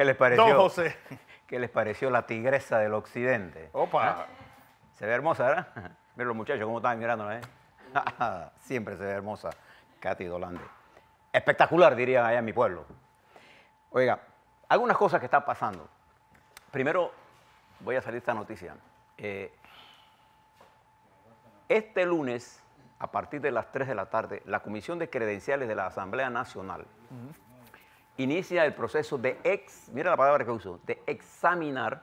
¿Qué les pareció? Don José. ¿Qué les pareció la tigresa del occidente? Opa. Se ve hermosa, ¿verdad? Miren los muchachos cómo estaban mirándola, ¿eh? Siempre se ve hermosa Katy Dolande. Espectacular, dirían allá en mi pueblo. Oiga, algunas cosas que están pasando. Primero, voy a salir esta noticia. Este lunes, a partir de las 3 de la tarde, la Comisión de Credenciales de la Asamblea Nacional inicia el proceso de mira la palabra que uso, de examinar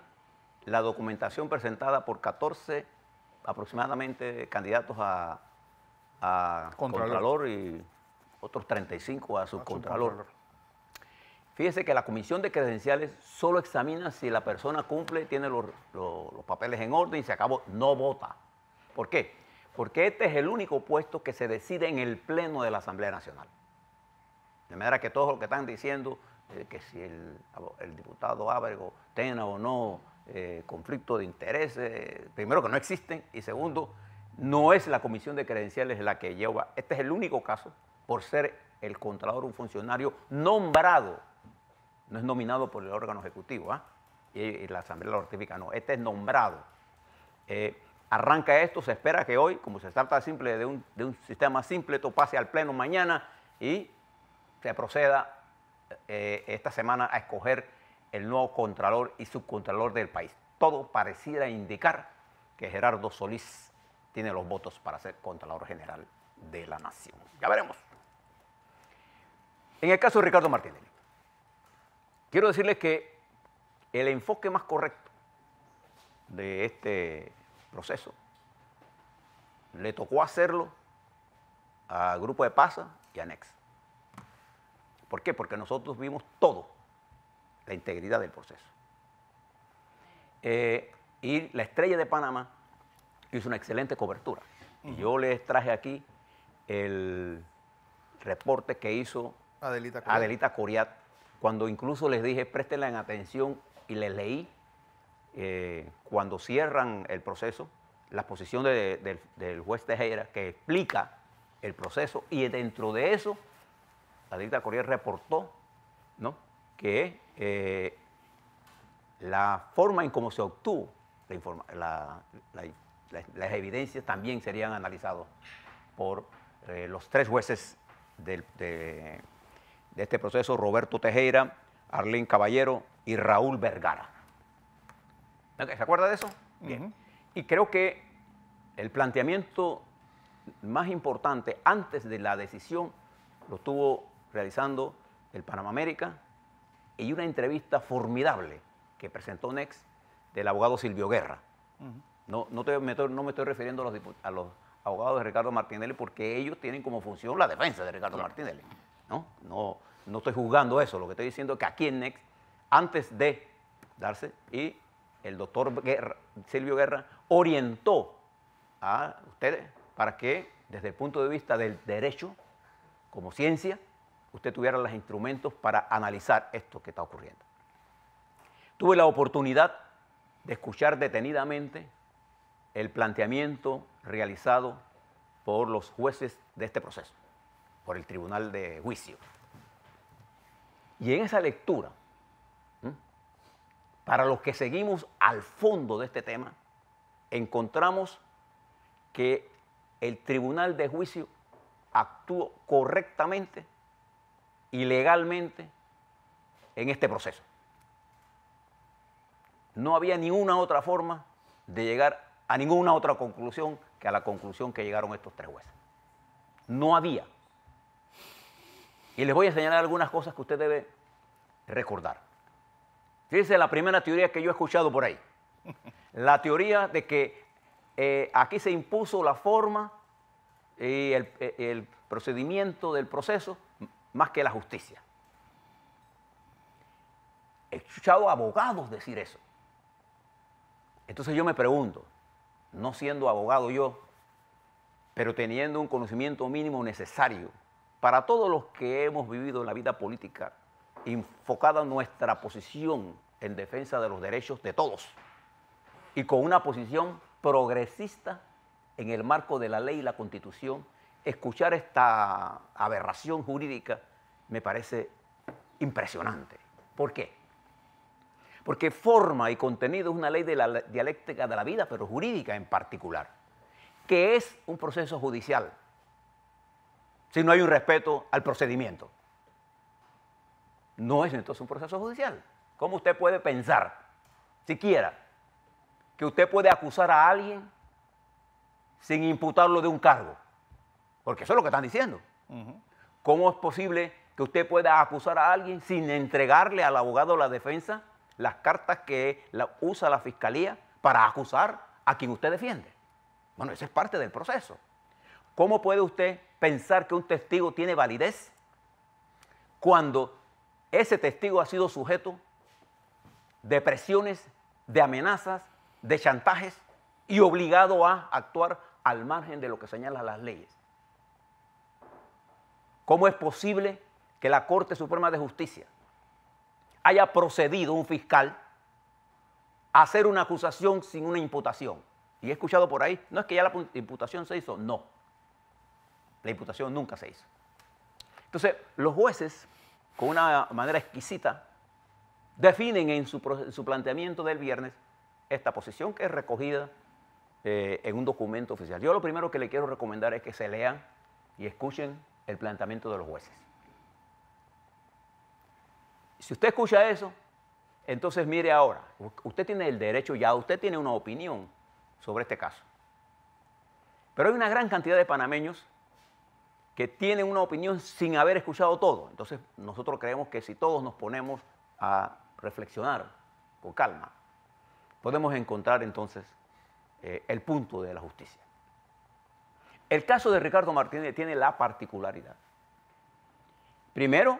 la documentación presentada por 14 aproximadamente candidatos a Contralor y otros 35 a Subcontralor. Fíjese que la Comisión de Credenciales solo examina si la persona cumple, tiene los papeles en orden y se acabó, no vota. ¿Por qué? Porque este es el único puesto que se decide en el Pleno de la Asamblea Nacional. De manera que todos los que están diciendo que si el diputado Ábrego tenga o no conflicto de intereses, primero que no existen y segundo, no es la Comisión de Credenciales la que lleva. Este es el único caso por ser el Contralor un funcionario nombrado, no es nominado por el órgano ejecutivo, y la Asamblea lo ratifica, no, este es nombrado. Arranca esto, se espera que hoy, como se trata simple de un sistema simple, esto pase al Pleno mañana y se proceda esta semana a escoger el nuevo Contralor y Subcontralor del país. Todo pareciera indicar que Gerardo Solís tiene los votos para ser Contralor General de la Nación. Ya veremos. En el caso de Ricardo Martinelli, quiero decirles que el enfoque más correcto de este proceso le tocó hacerlo al Grupo de Pasa y a Next. ¿Por qué? Porque nosotros vimos todo, la integridad del proceso. Y la Estrella de Panamá hizo una excelente cobertura. Y yo les traje aquí el reporte que hizo Adelita Coriat, cuando incluso les dije, préstenle en atención, y les leí, cuando cierran el proceso, la posición del juez Tejera, que explica el proceso, y dentro de eso, Adelita Coriat reportó, ¿no?, que la forma en cómo se obtuvo las evidencias también serían analizadas por los 3 jueces de este proceso, Roberto Tejera, Arlene Caballero y Raúl Vergara. ¿Se acuerda de eso? Bien. Y creo que el planteamiento más importante antes de la decisión lo estuvo realizando el Panamá América y una entrevista formidable que presentó Next del abogado Silvio Guerra. No me estoy refiriendo a los abogados de Ricardo Martinelli porque ellos tienen como función la defensa de Ricardo Martinelli. No estoy juzgando eso, lo que estoy diciendo es que aquí en Next, antes de darse, y el doctor Silvio Guerra orientó a ustedes para que desde el punto de vista del derecho, como ciencia, usted tuviera los instrumentos para analizar esto que está ocurriendo. Tuve la oportunidad de escuchar detenidamente el planteamiento realizado por los jueces de este proceso, por el Tribunal de Juicio. Y en esa lectura, para los que seguimos al fondo de este tema, encontramos que el Tribunal de Juicio actuó correctamente y legalmente en este proceso. No había ninguna otra forma de llegar a ninguna otra conclusión que a la conclusión que llegaron estos 3 jueces. No había. Y les voy a señalar algunas cosas que usted debe recordar. Fíjense la primera teoría que yo he escuchado por ahí. La teoría de que aquí se impuso la forma y el procedimiento del proceso más que la justicia. He escuchado abogados decir eso. Entonces yo me pregunto, no siendo abogado yo, pero teniendo un conocimiento mínimo necesario para todos los que hemos vivido en la vida política, enfocada nuestra posición en defensa de los derechos de todos y con una posición progresista en el marco de la ley y la Constitución, escuchar esta aberración jurídica me parece impresionante. ¿Por qué? Porque forma y contenido es una ley de la dialéctica de la vida, pero jurídica en particular, que es un proceso judicial, si no hay un respeto al procedimiento. No es entonces un proceso judicial. ¿Cómo usted puede pensar, siquiera, que usted puede acusar a alguien sin imputarlo de un cargo? Porque eso es lo que están diciendo. ¿Cómo es posible que usted pueda acusar a alguien sin entregarle al abogado de la defensa las cartas que usa la fiscalía para acusar a quien usted defiende? Bueno, eso es parte del proceso. ¿Cómo puede usted pensar que un testigo tiene validez cuando ese testigo ha sido sujeto de presiones, de amenazas, de chantajes y obligado a actuar al margen de lo que señalan las leyes? ¿Cómo es posible que la Corte Suprema de Justicia haya procedido un fiscal a hacer una acusación sin una imputación? Y he escuchado por ahí, no es que ya la imputación se hizo, no. La imputación nunca se hizo. Entonces, los jueces, con una manera exquisita, definen en su planteamiento del viernes esta posición que es recogida en un documento oficial. Yo lo primero que le quiero recomendar es que se lean y escuchen el planteamiento de los jueces. Si usted escucha eso, entonces mire ahora, usted tiene el derecho ya, usted tiene una opinión sobre este caso. Pero hay una gran cantidad de panameños que tienen una opinión sin haber escuchado todo. Entonces nosotros creemos que si todos nos ponemos a reflexionar con calma, podemos encontrar entonces el punto de la justicia. El caso de Ricardo Martínez tiene la particularidad. Primero,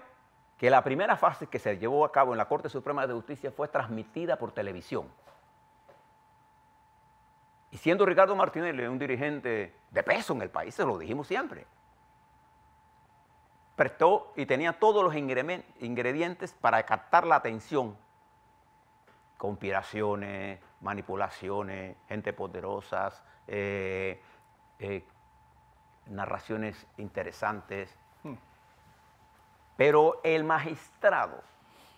que la primera fase que se llevó a cabo en la Corte Suprema de Justicia fue transmitida por televisión. Y siendo Ricardo Martínez un dirigente de peso en el país, se lo dijimos siempre, prestó y tenía todos los ingredientes para captar la atención. Conspiraciones, manipulaciones, gente poderosas, narraciones interesantes. Pero el magistrado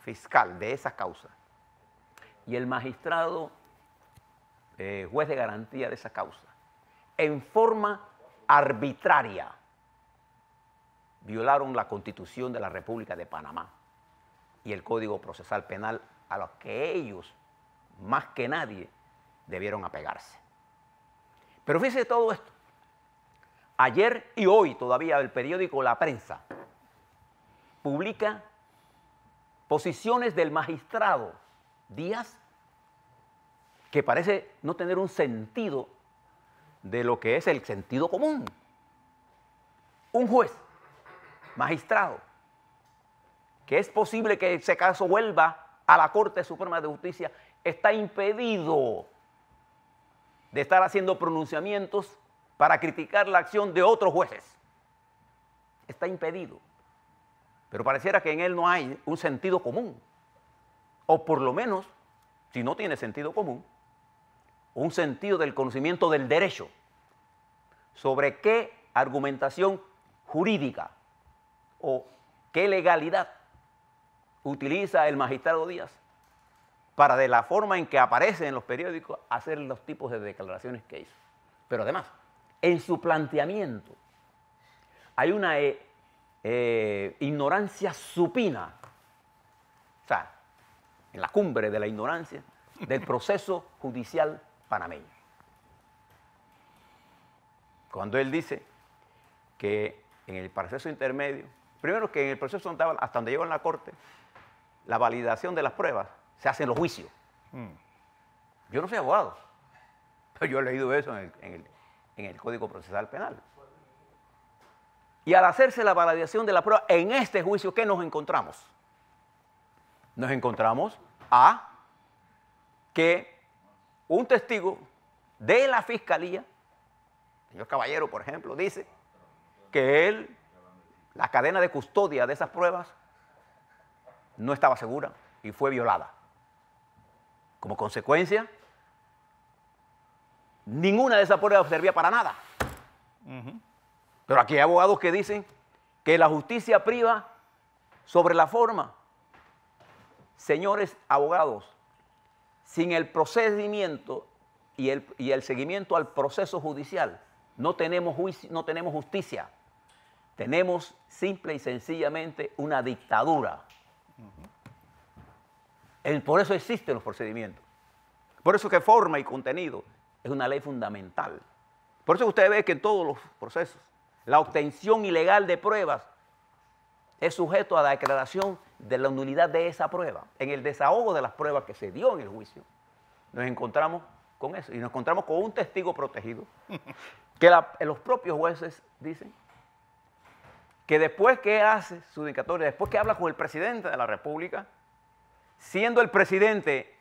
fiscal de esa causa y el magistrado juez de garantía de esa causa, en forma arbitraria, violaron la Constitución de la República de Panamá y el Código Procesal Penal, a los que ellos, más que nadie, debieron apegarse. Pero fíjese todo esto. Ayer y hoy todavía el periódico La Prensa publica posiciones del magistrado Díaz que parece no tener un sentido de lo que es el sentido común. Un juez, magistrado, que es posible que ese caso vuelva a la Corte Suprema de Justicia, está impedido de estar haciendo pronunciamientos para criticar la acción de otros jueces. Está impedido. Pero pareciera que en él no hay un sentido común. O por lo menos, si no tiene sentido común, un sentido del conocimiento del derecho sobre qué argumentación jurídica o qué legalidad utiliza el magistrado Díaz para, de la forma en que aparece en los periódicos, hacer los tipos de declaraciones que hizo. Pero además, en su planteamiento hay una ignorancia supina, o sea, en la cumbre de la ignorancia del proceso judicial panameño. Cuando él dice que en el proceso intermedio, primero que en el proceso hasta donde llegó en la Corte, la validación de las pruebas se hace en los juicios. Yo no soy abogado, pero yo he leído eso en el Código Procesal Penal. Y al hacerse la validación de la prueba en este juicio, ¿qué nos encontramos? Nos encontramos a que un testigo de la Fiscalía, el señor Caballero, por ejemplo, dice que la cadena de custodia de esas pruebas no estaba segura y fue violada. Como consecuencia, ninguna de esas pruebas servía para nada. Pero aquí hay abogados que dicen que la justicia priva sobre la forma. Señores abogados, sin el procedimiento y el seguimiento al proceso judicial, no tenemos juicio, no tenemos justicia. Tenemos simple y sencillamente una dictadura. Por eso existen los procedimientos. Por eso que forma y contenido es una ley fundamental. Por eso usted ve que en todos los procesos la obtención ilegal de pruebas es sujeto a la declaración de la nulidad de esa prueba. En el desahogo de las pruebas que se dio en el juicio, nos encontramos con eso y nos encontramos con un testigo protegido que los propios jueces dicen que después que hace su dedicatoria, después que habla con el presidente de la República, siendo el presidente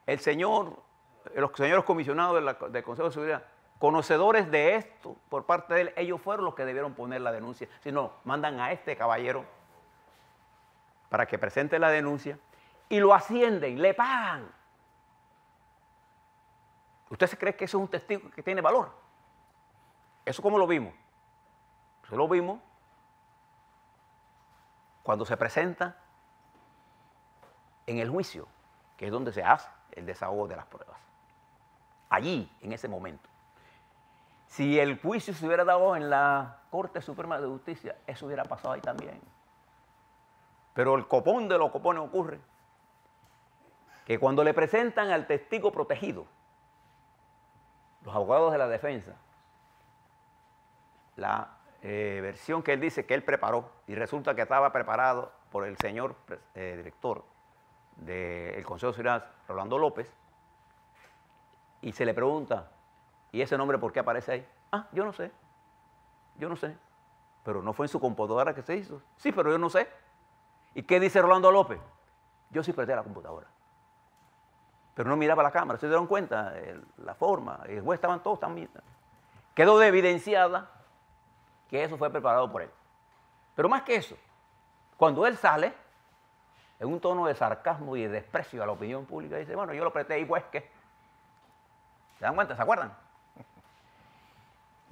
los señores comisionados del Consejo de Seguridad, conocedores de esto por parte de él, ellos fueron los que debieron poner la denuncia. Si no, mandan a este caballero para que presente la denuncia y lo ascienden, le pagan. ¿Usted se cree que eso es un testigo que tiene valor? ¿Eso cómo lo vimos? Eso lo vimos cuando se presenta en el juicio, que es donde se hace el desahogo de las pruebas. Allí, en ese momento. Si el juicio se hubiera dado en la Corte Suprema de Justicia, eso hubiera pasado ahí también. Pero el copón de los copones ocurre que cuando le presentan al testigo protegido, los abogados de la defensa, la versión que él dice que él preparó, y resulta que estaba preparado por el señor director del Consejo de Seguridad, Rolando López, y se le pregunta, ¿y ese nombre por qué aparece ahí? Ah, yo no sé, pero no fue en su computadora que se hizo. Sí, pero yo no sé. ¿Y qué dice Rolando López? Yo sí perdí la computadora. Pero no miraba la cámara, se dieron cuenta, la forma, el juez estaban todos también. Quedó de evidenciada que eso fue preparado por él. Pero más que eso, cuando él sale, en un tono de sarcasmo y de desprecio a la opinión pública, dice, bueno, yo lo presté y pues, ¿qué? ¿Se dan cuenta? ¿Se acuerdan?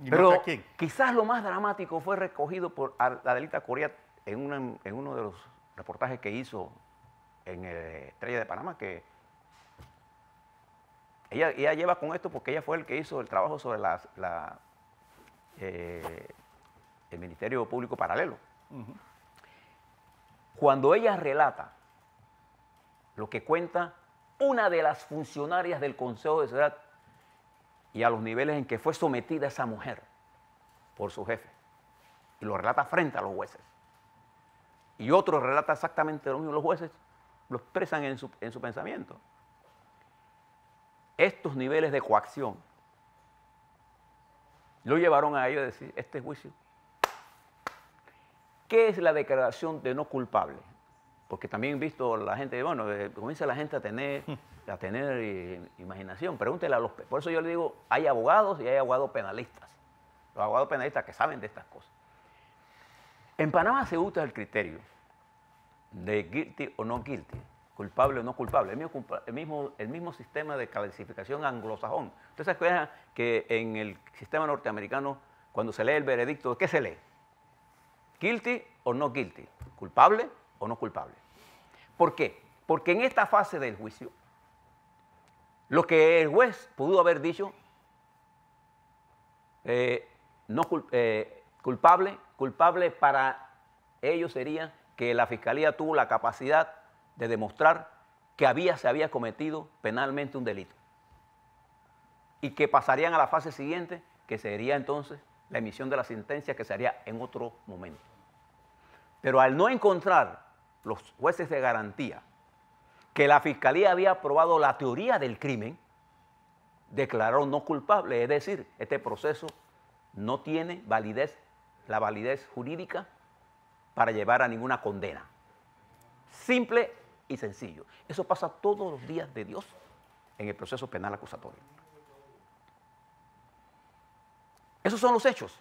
Pero quizás lo más dramático fue recogido por Adelita Coriat en uno de los reportajes que hizo en Estrella de Panamá, que ella lleva con esto porque ella fue el que hizo el trabajo sobre el Ministerio Público Paralelo. Cuando ella relata lo que cuenta una de las funcionarias del Consejo de Seguridad y a los niveles en que fue sometida esa mujer por su jefe, y lo relata frente a los jueces, y otro relata exactamente lo mismo, los jueces lo expresan en su pensamiento. Estos niveles de coacción lo llevaron a ellos a decir, este juicio, ¿qué es la declaración de no culpable? Porque también he visto la gente, bueno, comienza la gente a tener imaginación. Pregúntele a por eso yo le digo, hay abogados y hay abogados penalistas. Los abogados penalistas que saben de estas cosas. En Panamá se usa el criterio de guilty o no guilty, culpable o no culpable, el mismo sistema de clasificación anglosajón. Ustedes se acuerdan que en el sistema norteamericano, cuando se lee el veredicto, ¿qué se lee? Guilty o no guilty, culpable o no culpable. ¿Por qué? Porque en esta fase del juicio, lo que el juez pudo haber dicho, culpable para ellos sería que la Fiscalía tuvo la capacidad de demostrar que se había cometido penalmente un delito. Y que pasarían a la fase siguiente, que sería entonces la emisión de la sentencia, que se haría en otro momento. Pero al no encontrar los jueces de garantía que la Fiscalía había probado la teoría del crimen, declaró no culpable, es decir, este proceso no tiene la validez jurídica para llevar a ninguna condena. Simple y sencillo. Eso pasa todos los días de Dios en el proceso penal acusatorio. Esos son los hechos.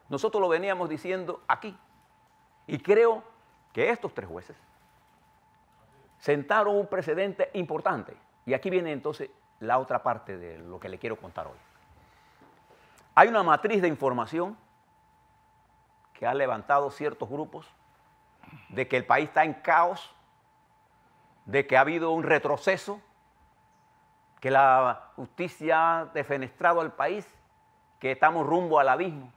Nosotros lo veníamos diciendo aquí. Y creo que estos tres jueces sentaron un precedente importante. Y aquí viene entonces la otra parte de lo que le quiero contar hoy. Hay una matriz de información que ha levantado ciertos grupos de que el país está en caos, de que ha habido un retroceso, que la justicia ha defenestrado al país, que estamos rumbo al abismo.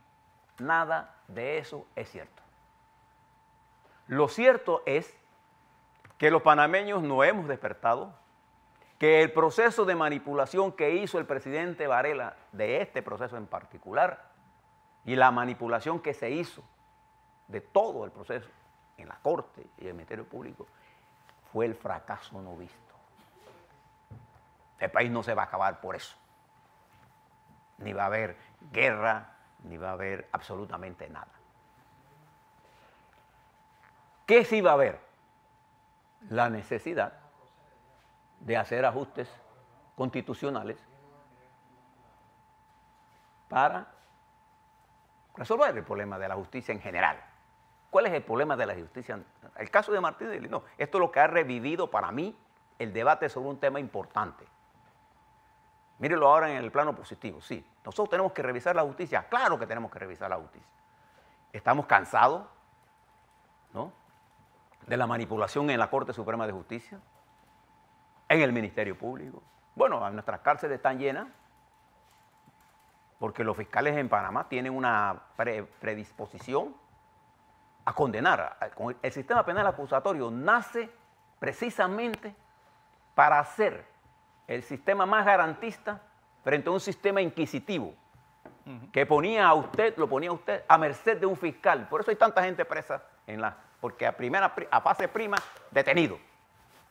Nada de eso es cierto. Lo cierto es que los panameños no hemos despertado, que el proceso de manipulación que hizo el presidente Varela de este proceso en particular y la manipulación que se hizo de todo el proceso en la Corte y el Ministerio Público fue el fracaso no visto. El país no se va a acabar por eso. Ni va a haber guerra, ni va a haber absolutamente nada. ¿Qué sí va a haber? La necesidad de hacer ajustes constitucionales para resolver el problema de la justicia en general. ¿Cuál es el problema de la justicia? El caso de Martinelli, no. Esto es lo que ha revivido para mí el debate sobre un tema importante. Mírenlo ahora en el plano positivo, sí. Nosotros tenemos que revisar la justicia. Claro que tenemos que revisar la justicia. Estamos cansados, ¿no?, de la manipulación en la Corte Suprema de Justicia, en el Ministerio Público. Bueno, nuestras cárceles están llenas porque los fiscales en Panamá tienen una predisposición a condenar. El sistema penal acusatorio nace precisamente para hacer el sistema más garantista frente a un sistema inquisitivo que ponía a usted, lo ponía a usted a merced de un fiscal. Por eso hay tanta gente presa porque a fase prima, detenido.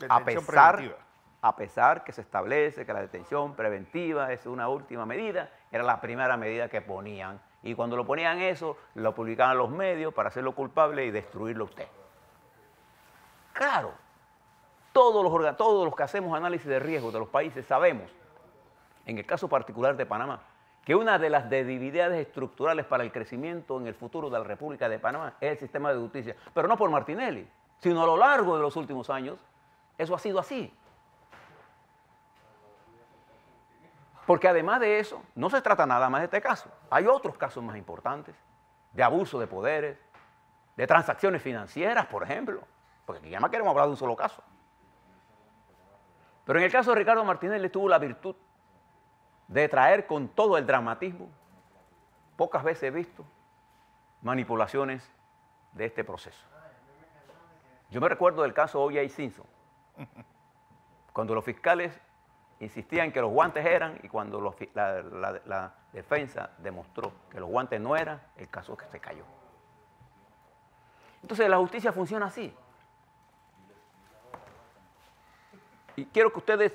A pesar que se establece que la detención preventiva es una última medida, era la primera medida que ponían. Y cuando lo ponían eso, lo publicaban los medios para hacerlo culpable y destruirlo a usted. Claro, todos los que hacemos análisis de riesgo de los países sabemos, en el caso particular de Panamá, que una de las debilidades estructurales para el crecimiento en el futuro de la República de Panamá es el sistema de justicia. Pero no por Martinelli, sino a lo largo de los últimos años, eso ha sido así. Porque además de eso, no se trata nada más de este caso. Hay otros casos más importantes, de abuso de poderes, de transacciones financieras, por ejemplo. Porque aquí ya no queremos hablar de un solo caso. Pero en el caso de Ricardo Martinelli tuvo la virtud de traer con todo el dramatismo, pocas veces visto, manipulaciones de este proceso. Yo me recuerdo del caso O.J. Simpson, cuando los fiscales insistían que los guantes eran, y cuando la defensa demostró que los guantes no eran, el caso que se cayó. Entonces la justicia funciona así. Y quiero que ustedes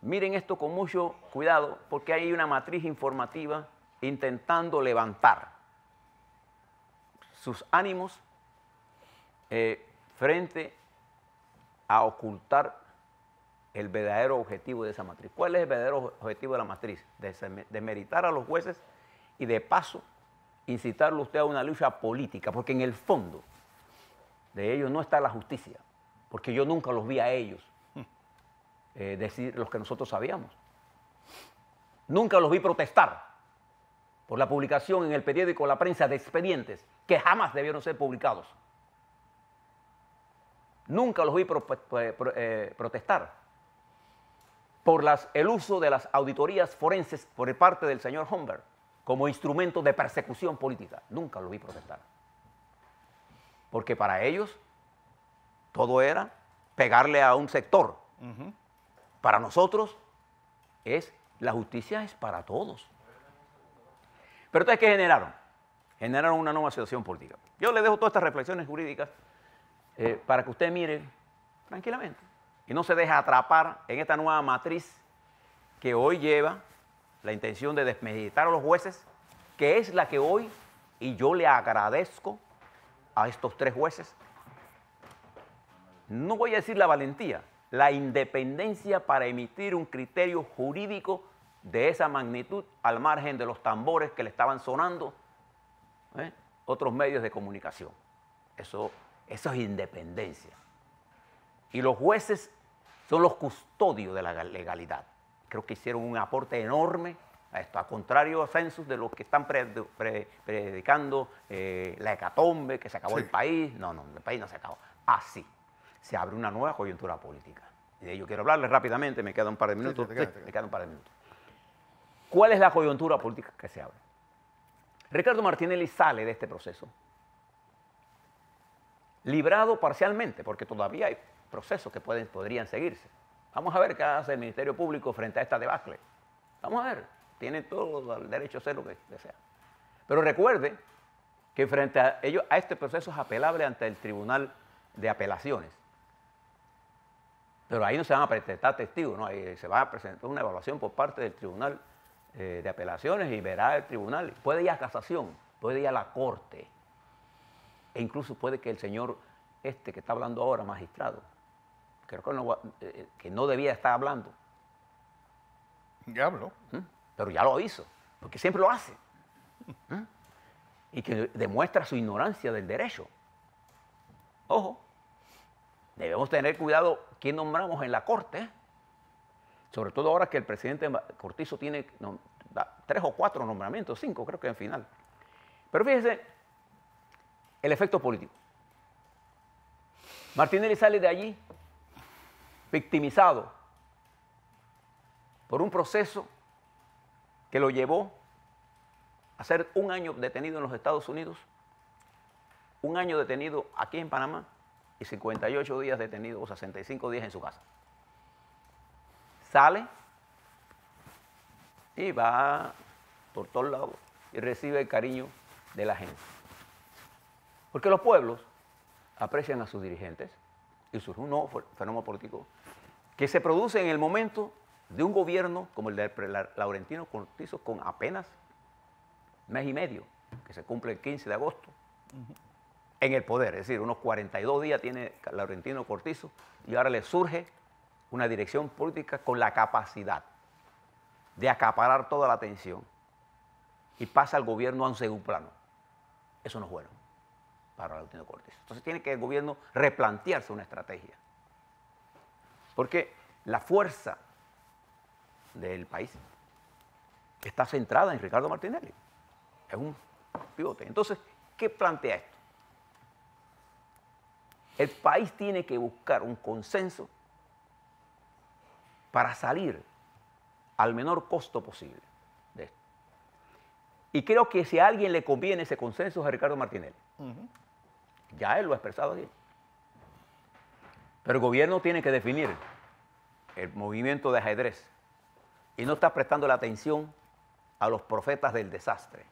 miren esto con mucho cuidado, porque hay una matriz informativa intentando levantar sus ánimos frente a ocultar el verdadero objetivo de esa matriz. ¿Cuál es el verdadero objetivo de la matriz? Desmeritar a los jueces y de paso incitarlo usted a una lucha política, porque en el fondo de ellos no está la justicia, porque yo nunca los vi a ellos decir lo que nosotros sabíamos. Nunca los vi protestar por la publicación en el periódico La Prensa de expedientes que jamás debieron ser publicados. Nunca los vi protestar por el uso de las auditorías forenses por parte del señor Humbert como instrumento de persecución política. Nunca los vi protestar. Porque para ellos todo era pegarle a un sector. Para nosotros la justicia es para todos. Pero entonces, ¿qué generaron? Generaron una nueva situación política. Yo le dejo todas estas reflexiones jurídicas para que usted mire tranquilamente y no se deje atrapar en esta nueva matriz que hoy lleva la intención de desmeditar a los jueces, que es la que hoy, y yo le agradezco a estos 3 jueces, no voy a decir la valentía, la independencia para emitir un criterio jurídico de esa magnitud al margen de los tambores que le estaban sonando otros medios de comunicación. Eso es independencia. Y los jueces son los custodios de la legalidad. Creo que hicieron un aporte enorme a esto, a contrario a censos de los que están predicando la hecatombe, que se acabó el país. No, el país no se acabó. Así. se abre una nueva coyuntura política. Y de ello quiero hablarles rápidamente, me quedan un par de minutos. Sí, Me quedan un par de minutos. ¿Cuál es la coyuntura política que se abre? Ricardo Martinelli sale de este proceso, librado parcialmente, porque todavía hay procesos que podrían seguirse. Vamos a ver qué hace el Ministerio Público frente a esta debacle. Vamos a ver, tiene todo el derecho a hacer lo que desea. Pero recuerde que frente a ello, a este proceso es apelable ante el Tribunal de Apelaciones. Pero ahí no se van a presentar testigos, ¿no? Ahí se va a presentar una evaluación por parte del Tribunal de Apelaciones y verá el tribunal. Puede ir a casación, puede ir a la corte. E incluso puede que el señor que está hablando ahora, magistrado, creo que no debía estar hablando. Ya habló. Pero ya lo hizo, porque siempre lo hace. Y que demuestra su ignorancia del derecho. Ojo, debemos tener cuidado quién nombramos en la corte, sobre todo ahora que el presidente Cortizo tiene 3 o 4 nombramientos, 5 creo que en final. Pero fíjese el efecto político. Martinelli sale de allí victimizado por un proceso que lo llevó a ser 1 año detenido en los Estados Unidos, 1 año detenido aquí en Panamá y 58 días detenido o 65 días en su casa. Sale y va por todos lados y recibe el cariño de la gente. Porque los pueblos aprecian a sus dirigentes y surge un nuevo fenómeno político que se produce en el momento de un gobierno como el de Laurentino Cortizo con apenas 1 mes y medio, que se cumple el 15 de agosto, en el poder. Es decir, unos 42 días tiene Laurentino Cortizo y ahora le surge una dirección política con la capacidad de acaparar toda la atención y pasa al gobierno a un segundo plano. Eso no es bueno para Laurentino Cortizo. Entonces tiene que el gobierno replantearse una estrategia. Porque la fuerza del país está centrada en Ricardo Martinelli. Es un pivote. Entonces, ¿qué plantea esto? El país tiene que buscar un consenso para salir al menor costo posible de esto. Y creo que si a alguien le conviene ese consenso es a Ricardo Martinelli. Ya él lo ha expresado aquí. Pero el gobierno tiene que definir el movimiento de ajedrez y no está prestando la atención a los profetas del desastre.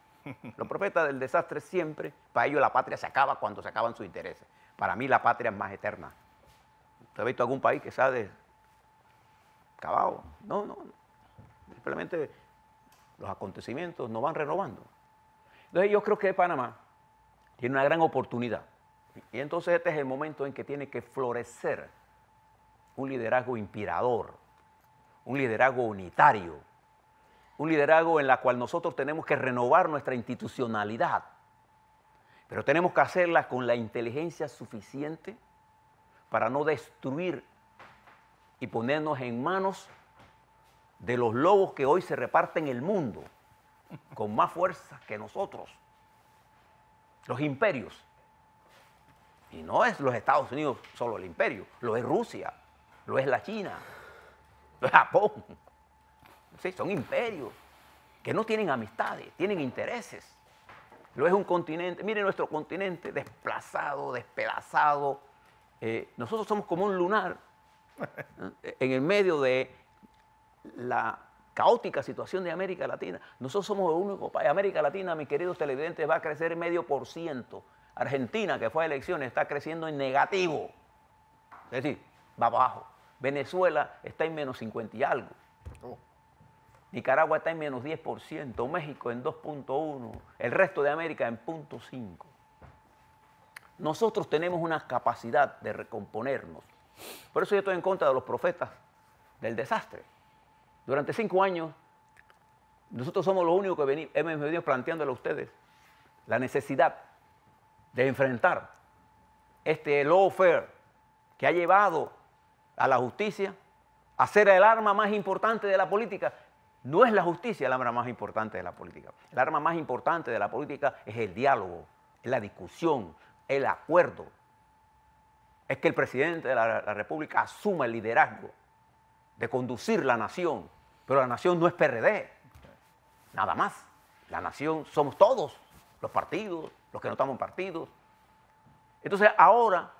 Los profetas del desastre siempre, para ellos la patria se acaba cuando se acaban sus intereses. Para mí la patria es más eterna. ¿Usted ha visto algún país que se ha acabado? No, no. Simplemente los acontecimientos nos van renovando. Entonces yo creo que Panamá tiene una gran oportunidad. Y entonces este es el momento en que tiene que florecer un liderazgo inspirador, un liderazgo unitario, un liderazgo en la cual nosotros tenemos que renovar nuestra institucionalidad, pero tenemos que hacerla con la inteligencia suficiente para no destruir y ponernos en manos de los lobos que hoy se reparten el mundo con más fuerza que nosotros, los imperios. Y no es los Estados Unidos solo el imperio, lo es Rusia, lo es la China, lo es Japón. Sí, son imperios que no tienen amistades, tienen intereses. Lo es un continente, mire nuestro continente desplazado, despedazado. Nosotros somos como un lunar en el medio de la caótica situación de América Latina. Nosotros somos el único país. América Latina, mis queridos televidentes, va a crecer 0,5%. Argentina, que fue a elecciones, está creciendo en negativo. Es decir, va abajo. Venezuela está en menos 50 y algo. Nicaragua está en menos 10%, México en 2,1%, el resto de América en 0,5%. Nosotros tenemos una capacidad de recomponernos. Por eso yo estoy en contra de los profetas del desastre. Durante 5 años, nosotros somos los únicos que hemos venido planteándole a ustedes la necesidad de enfrentar este lawfare que ha llevado a la justicia a ser el arma más importante de la política. No es la justicia el arma más importante de la política. El arma más importante de la política es el diálogo, es la discusión, el acuerdo. es que el presidente de la República asuma el liderazgo de conducir la nación, pero la nación no es PRD, nada más. La nación somos todos, los partidos, los que no estamos en partidos. Entonces ahora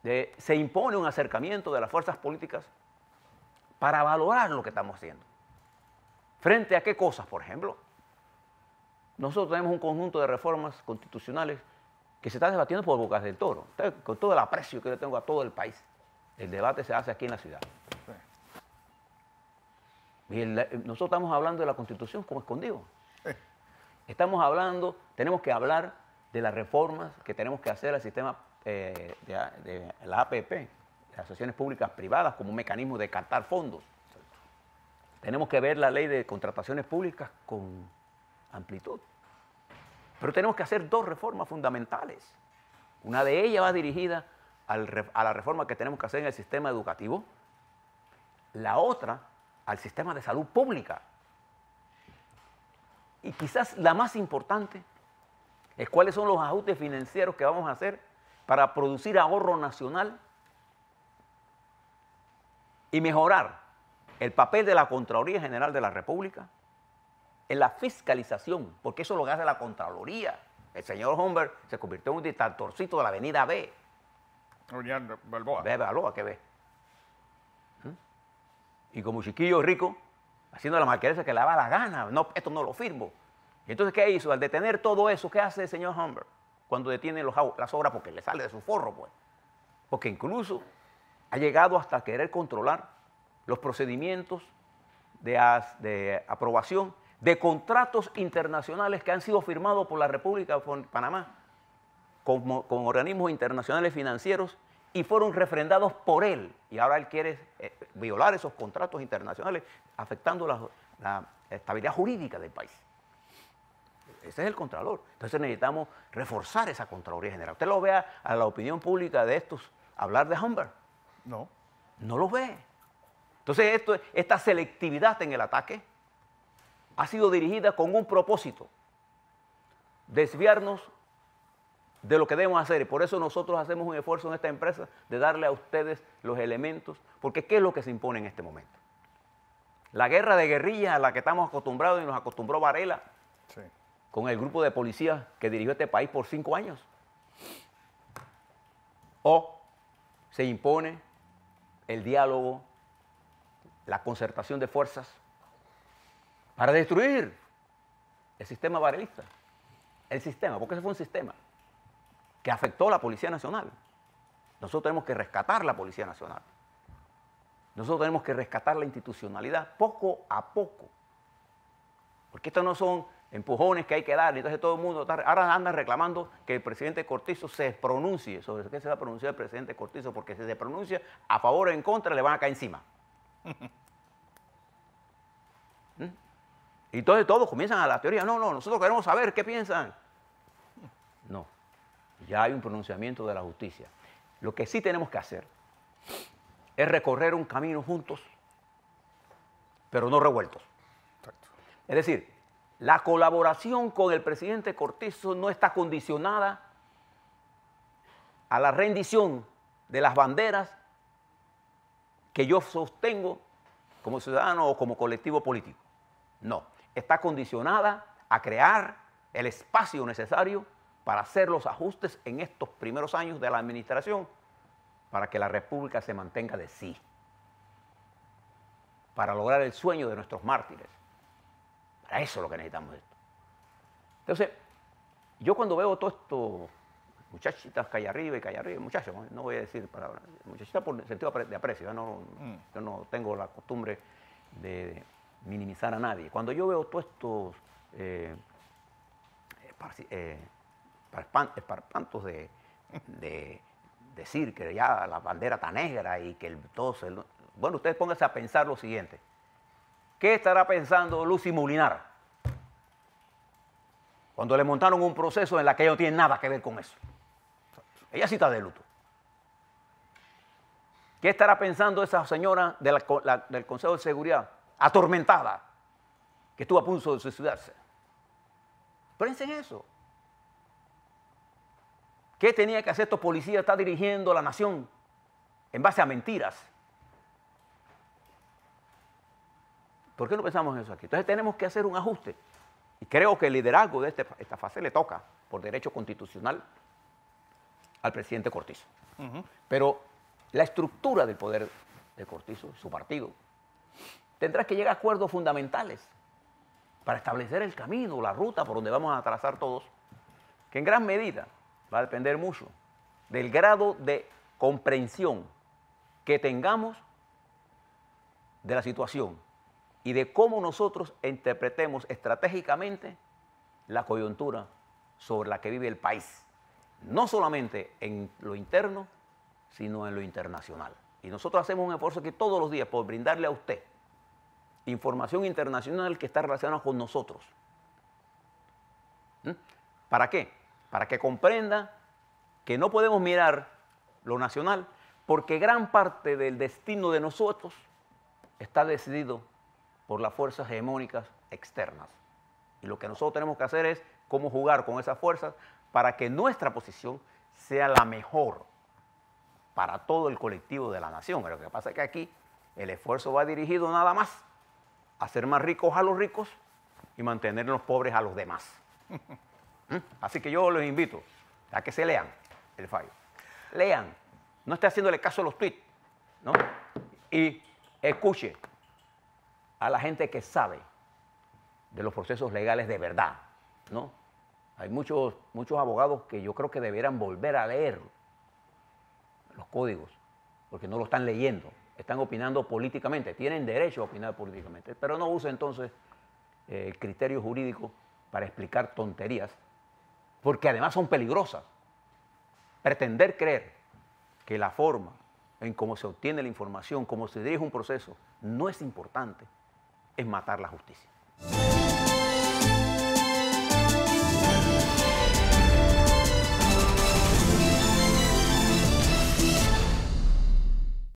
se impone un acercamiento de las fuerzas políticas para valorar lo que estamos haciendo. ¿Frente a qué cosas, por ejemplo? Nosotros tenemos un conjunto de reformas constitucionales que se está debatiendo por bocas del toro. Con todo el aprecio que yo tengo a todo el país, el debate se hace aquí en la ciudad. Y nosotros estamos hablando de la Constitución como escondido. Estamos hablando, tenemos que hablar de las reformas que tenemos que hacer al sistema de la APP, de las asociaciones públicas privadas, como un mecanismo de captar fondos. Tenemos que ver la ley de contrataciones públicas con amplitud. Pero tenemos que hacer dos reformas fundamentales. Una de ellas va dirigida a la reforma que tenemos que hacer en el sistema educativo. La otra al sistema de salud pública. Y quizás la más importante es cuáles son los ajustes financieros que vamos a hacer para producir ahorro nacional y mejorar el papel de la Contraloría General de la República en la fiscalización, porque eso es lo que hace la Contraloría. El señor Humbert se convirtió en un dictatorcito de la avenida B. Balboa. Balboa, ¿qué ve? Y como chiquillo rico, haciendo la marquesa que le daba la gana, no, esto no lo firmo. Y entonces, ¿qué hizo? Al detener todo eso, ¿qué hace el señor Humbert cuando detiene las obras? Porque le sale de su forro, pues. Porque incluso ha llegado hasta querer controlar los procedimientos de aprobación de contratos internacionales que han sido firmados por la República de Panamá con organismos internacionales financieros y fueron refrendados por él. Y ahora él quiere violar esos contratos internacionales, afectando la estabilidad jurídica del país. Ese es el Contralor. Entonces necesitamos reforzar esa Contraloría General. Usted lo ve a la opinión pública de estos hablar de Humbert. No. No lo ve. Entonces esta selectividad en el ataque ha sido dirigida con un propósito: desviarnos de lo que debemos hacer. Y por eso nosotros hacemos un esfuerzo en esta empresa de darle a ustedes los elementos, porque ¿qué es lo que se impone en este momento? La guerra de guerrillas a la que estamos acostumbrados y nos acostumbró Varela, sí, con el grupo de policías que dirigió este país por 5 años. O se impone el diálogo, la concertación de fuerzas para destruir el sistema varelista. El sistema, porque ese fue un sistema que afectó a la Policía Nacional. Nosotros tenemos que rescatar la Policía Nacional. Nosotros tenemos que rescatar la institucionalidad poco a poco. Porque estos no son empujones que hay que dar. Entonces todo el mundo ahora anda reclamando que el presidente Cortizo se pronuncie sobre qué se va a pronunciar el presidente Cortizo, porque si se pronuncia a favor o en contra le van a caer encima. Y entonces todos comienzan a la teoría. No, nosotros queremos saber qué piensan. No, ya hay un pronunciamiento de la justicia. Lo que sí tenemos que hacer es recorrer un camino juntos, pero no revueltos. Exacto. Es decir, la colaboración con el presidente Cortizo no está condicionada a la rendición de las banderas que yo sostengo como ciudadano o como colectivo político. No, está condicionada a crear el espacio necesario para hacer los ajustes en estos primeros años de la administración para que la República se mantenga de sí, para lograr el sueño de nuestros mártires. Para eso es lo que necesitamos esto. Entonces, yo cuando veo todos estos muchachitas calle arriba y calle arriba, muchachos, no voy a decir palabras, muchachitas por sentido de aprecio, yo no tengo la costumbre de minimizar a nadie. Cuando yo veo todos estos espantos de decir que ya la bandera está negra y que bueno, ustedes pónganse a pensar lo siguiente. ¿Qué estará pensando Lucy Molinar cuando le montaron un proceso en la que ella no tiene nada que ver con eso? Ella sí está de luto. ¿Qué estará pensando esa señora del Consejo de Seguridad, atormentada, que estuvo a punto de suicidarse? Piensen en eso. ¿Qué tenía que hacer estos policías? Está dirigiendo la nación en base a mentiras. ¿Por qué no pensamos en eso aquí? Entonces tenemos que hacer un ajuste. Y creo que el liderazgo de esta fase le toca, por derecho constitucional, al presidente Cortizo. Pero la estructura del poder de Cortizo, su partido, tendrá que llegar a acuerdos fundamentales para establecer el camino, la ruta por donde vamos a trazar todos, que en gran medida va a depender mucho del grado de comprensión que tengamos de la situación y de cómo nosotros interpretemos estratégicamente la coyuntura sobre la que vive el país, no solamente en lo interno, sino en lo internacional. Y nosotros hacemos un esfuerzo aquí todos los días por brindarle a usted información internacional que está relacionada con nosotros. ¿Para qué? Para que comprenda que no podemos mirar lo nacional porque gran parte del destino de nosotros está decidido por las fuerzas hegemónicas externas. Y lo que nosotros tenemos que hacer es cómo jugar con esas fuerzas para que nuestra posición sea la mejor para todo el colectivo de la nación. Pero lo que pasa es que aquí el esfuerzo va dirigido nada más a hacer más ricos a los ricos y mantener los pobres a los demás. Así que yo los invito a que se lean el fallo. Lean, no esté haciéndole caso a los tweets, ¿no? Y escuche a la gente que sabe de los procesos legales de verdad, ¿no? Hay muchos abogados que yo creo que debieran volver a leer los códigos, porque no lo están leyendo, están opinando políticamente, tienen derecho a opinar políticamente, pero no usen entonces el criterio jurídico para explicar tonterías, porque además son peligrosas. Pretender creer que la forma en cómo se obtiene la información, cómo se dirige un proceso, no es importante, es matar la justicia.